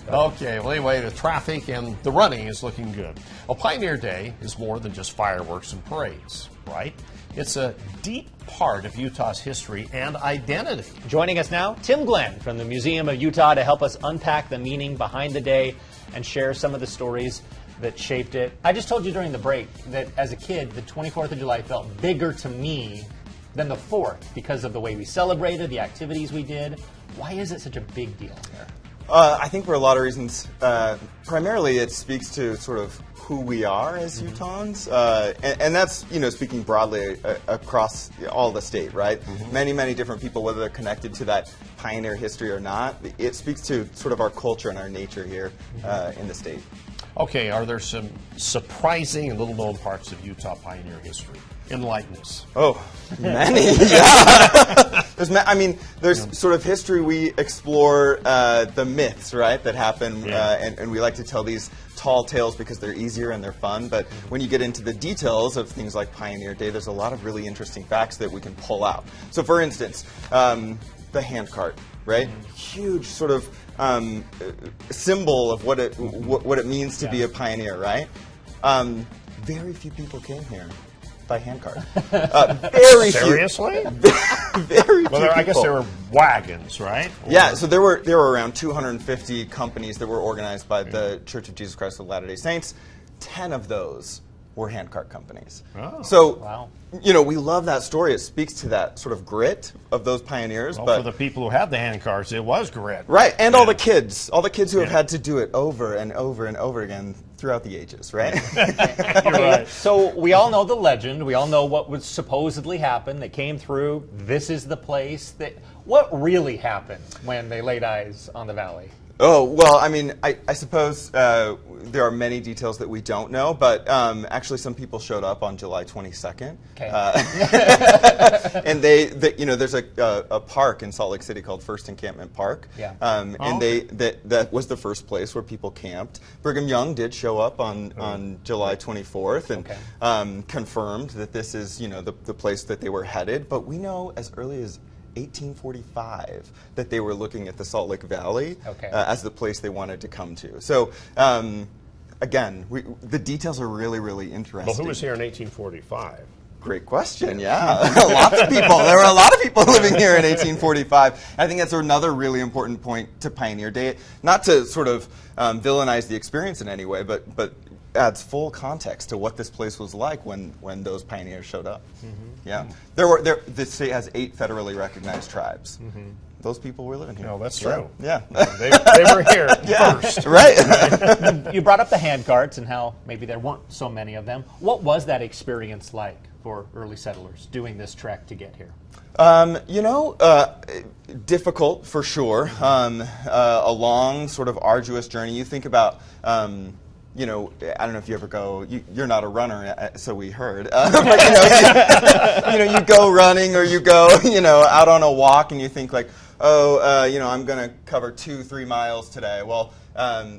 Okay, well, anyway, the traffic and the running is looking good. Well, Pioneer Day is more than just fireworks and parades, right? It's a deep part of Utah's history and identity. Joining us now, Tim Glenn from the Museum of Utah to help us unpack the meaning behind the day and share some of the stories that shaped it. I just told you during the break that as a kid, the 24th of July felt bigger to me than the 4th because of the way we celebrated, the activities we did. Why is it such a big deal here? I think for a lot of reasons. Primarily, it speaks to sort of who we are as Utahns, and that's, you know, speaking broadly across all the state, right? Many, many different people, whether they're connected to that pioneer history or not. It speaks to sort of our culture and our nature here in the state. Okay, are there some surprising and little-known parts of Utah pioneer history? Enlighten us. Oh, many. Yeah. There's sort of history. We explore the myths, right, that happen, and we like to tell these tall tales because they're easier and they're fun. But when you get into the details of things like Pioneer Day, there's a lot of really interesting facts that we can pull out. So, for instance, the handcart, right? Huge sort of symbol of what it means to be a pioneer, right? Very few people came here by handcart. Very Seriously? Very few people. I guess there were wagons, right? Yeah, so there were around 250 companies that were organized by the Church of Jesus Christ of Latter-day Saints. 10 of those were handcart companies. Oh. So, you know, we love that story. It speaks to that sort of grit of those pioneers. Well, but for the people who had the handcarts, it was grit. Right, and all the kids who have had to do it over and over and over again throughout the ages, right? You're right. So we all know the legend. We all know what would supposedly happen that came through. This is the place. What really happened when they laid eyes on the valley? Oh, well, I mean, I suppose there are many details that we don't know, but actually some people showed up on July 22nd. Okay. And there's a park in Salt Lake City called First Encampment Park. Yeah. That was the first place where people camped. Brigham Young did show up on July 24th and confirmed that this is, you know, the place that they were headed. But we know as early as 1845 that they were looking at the Salt Lake Valley as the place they wanted to come to. So, again, the details are really, really interesting. Well, who was here in 1845? Great question, yeah. Lots of people. There were a lot of people living here in 1845. I think that's another really important point to Pioneer Day. Not to sort of villainize the experience in any way, but adds full context to what this place was like when those pioneers showed up. Yeah, the state has 8 federally recognized tribes. Those people were living here. No, that's true. Yeah, they were here first. Right. You brought up the handcarts and how maybe there weren't so many of them. What was that experience like for early settlers doing this trek to get here? Difficult for sure. A long, sort of arduous journey. You think about. You know, I don't know if you ever go. You're not a runner, so we heard. But you go running or you go, out on a walk, and you think like, I'm going to cover 2-3 miles today. Well,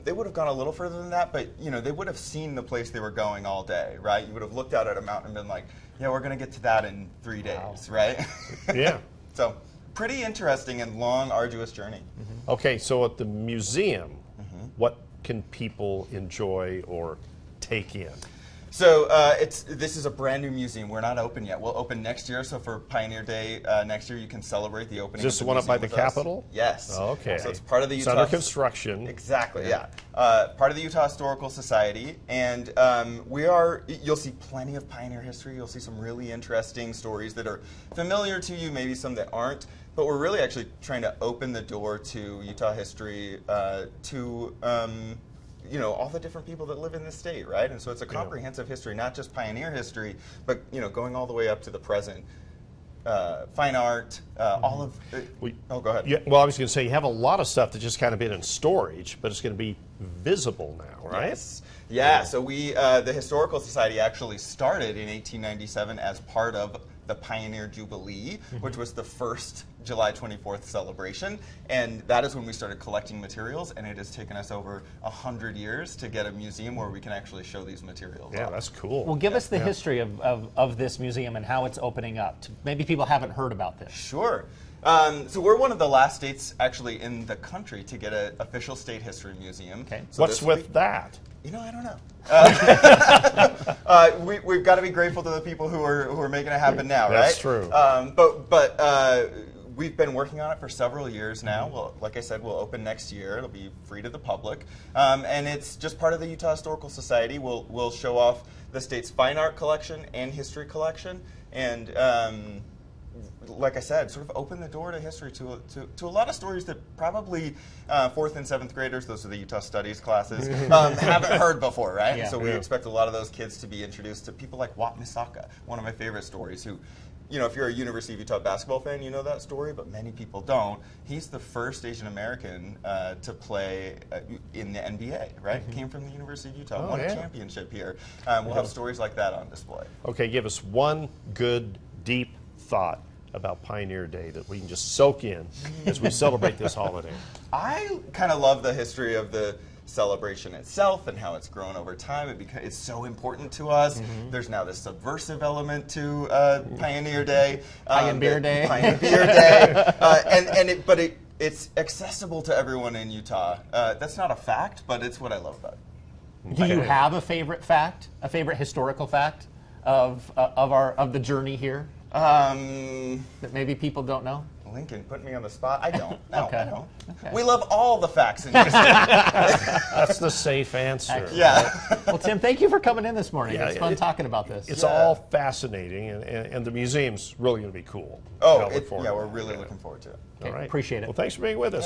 they would have gone a little further than that, but they would have seen the place they were going all day, right? You would have looked out at a mountain and been like, yeah, we're going to get to that in 3 days, right? Yeah. So, pretty interesting and long, arduous journey. Okay, so at the museum, what can people enjoy or take in? So this is a brand new museum. We're not open yet. We'll open next year. So for Pioneer Day next year, you can celebrate the opening. Is this the one up by the Capitol? Yes. Oh, okay. So it's part of the Utah. It's under construction. Exactly. Yeah. Part of the Utah Historical Society, and you'll see plenty of pioneer history. You'll see some really interesting stories that are familiar to you, maybe some that aren't. But we're really actually trying to open the door to Utah history, to all the different people that live in this state, right? And so it's a comprehensive history, not just pioneer history, but going all the way up to the present. Fine art, all of. Go ahead. Yeah, well, I was going to say you have a lot of stuff that's just kind of been in storage, but it's going to be visible now, right? Yes. Yeah. So the Historical Society actually started in 1897 as part of the Pioneer Jubilee, which was the first July 24th celebration, and that is when we started collecting materials, and it has taken us over 100 years to get a museum where we can actually show these materials. Yeah, that's cool. Well, give us the history of this museum and how it's opening up. Maybe people haven't heard about this. Sure. So we're one of the last states actually in the country to get an official state history museum. Okay. So What's with that? You know, I don't know. We've got to be grateful to the people who are making it happen now, right? That's true. But we've been working on it for several years now. Well, like I said, we'll open next year. It'll be free to the public, and it's just part of the Utah Historical Society. We'll show off the state's fine art collection and history collection, and like I said, sort of open the door to history to a lot of stories that probably 4th and 7th graders, those are the Utah Studies classes, haven't heard before, right? Yeah. So we expect a lot of those kids to be introduced to people like Wat Misaka, one of my favorite stories, who, you know, if you're a University of Utah basketball fan, you know that story, but many people don't. He's the first Asian American to play in the NBA, right? Came from the University of Utah, won a championship here. We'll have stories like that on display. Okay, give us one good, deep thought about Pioneer Day that we can just soak in as we celebrate this holiday. I kind of love the history of the celebration itself and how it's grown over time. It's so important to us. There's now this subversive element to Pioneer Day. Pioneer Day. Pioneer Day. But it's accessible to everyone in Utah. That's not a fact, but it's what I love about it. Do you have a favorite fact, a favorite historical fact of the journey here that maybe people don't know? Lincoln, put me on the spot. I don't. No, Okay. I don't. Okay. We love all the facts in history. That's the safe answer. Yeah. Well, Tim, thank you for coming in this morning. Yeah, It's fun talking about this. It's all fascinating, and the museum's really going to be cool. Oh, I look forward to we're it. really looking forward to it. All right. Appreciate it. Well, thanks for being with us.